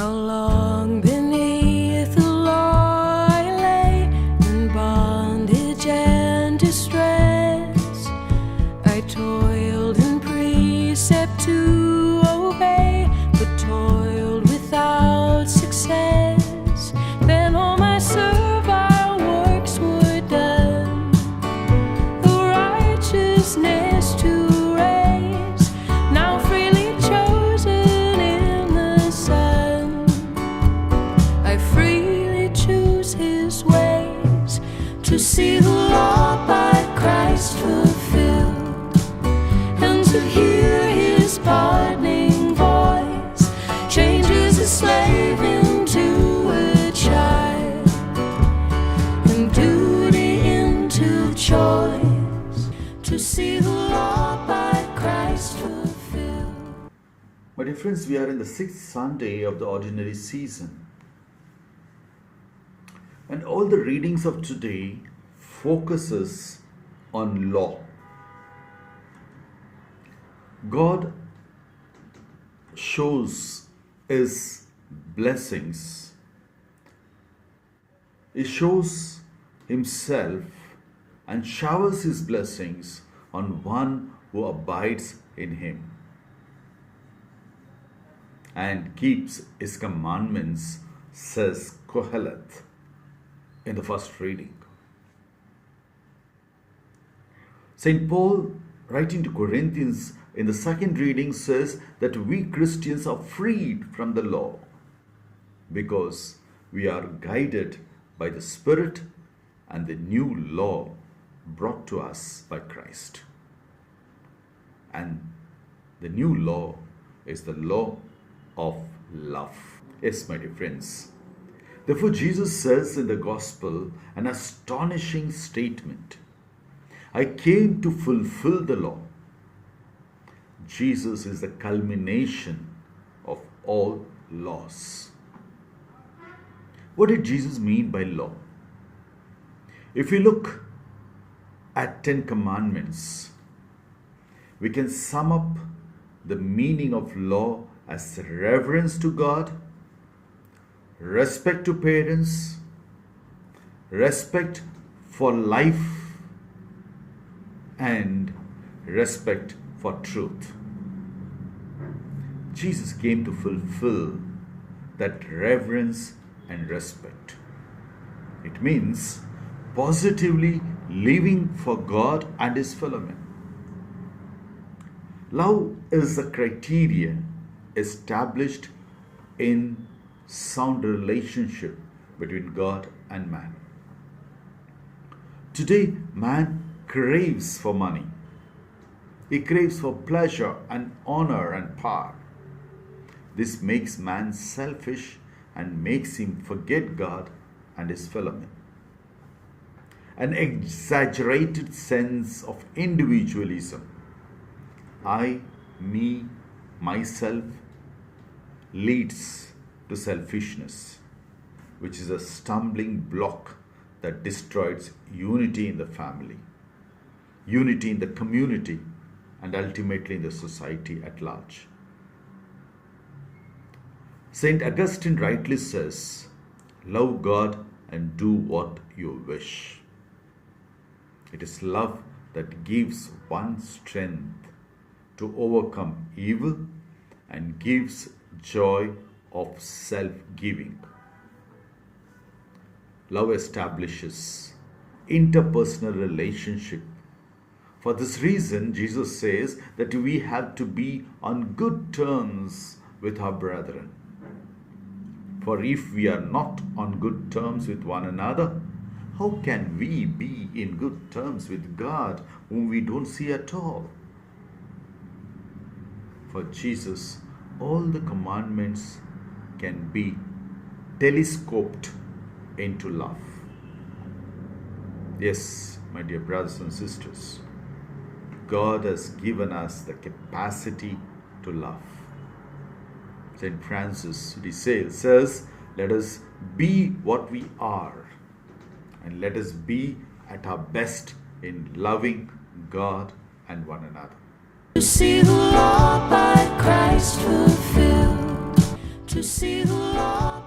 How long beneath the law I lay, in bondage and distress. I toiled in precept to obey, but toiled without success. Then all my servile works were done, the righteousness to raise, now freely chosen in the Son. I freely choose His ways, to see the law by Christ fulfilled, and to hear His pardoning voice changes a slave into a child, and duty into choice, to see the law by Christ fulfilled. My dear friends, we are in the 6th Sunday of the ordinary season. And all the readings of today focuses on law. God shows His blessings. He shows Himself and showers His blessings on one who abides in Him and keeps His commandments, says Kohelet in the first reading. St. Paul, writing to Corinthians in the second reading, says that we Christians are freed from the law because we are guided by the Spirit and the new law brought to us by Christ. And the new law is the law of love. Yes, my dear friends. Therefore, Jesus says in the Gospel an astonishing statement. I came to fulfill the law. Jesus is the culmination of all laws. What did Jesus mean by law? If we look at 10 commandments, we can sum up the meaning of law as reverence to God, respect to parents, respect for life, and respect for truth. Jesus came to fulfill that reverence and respect. It means positively living for God and His fellow men. Love is the criteria established in sound relationship between God and man. Today, man craves for money. He craves for pleasure and honor and power. This makes man selfish and makes him forget God and his fellow men. An exaggerated sense of individualism, I, me, myself, leads to selfishness, which is a stumbling block that destroys unity in the family, unity in the community, and ultimately in the society at large. Saint Augustine rightly says, love God and do what you wish. It is love that gives one strength to overcome evil and gives joy of self-giving. Love establishes interpersonal relationship. For this reason, Jesus says that we have to be on good terms with our brethren. For if we are not on good terms with one another, how can we be in good terms with God, whom we don't see at all? For Jesus, all the commandments can be telescoped into love. Yes, my dear brothers and sisters, God has given us the capacity to love. St. Francis de Sales says, let us be what we are, and let us be at our best in loving God and one another. To see the law by Christ fulfilled, to see the Lord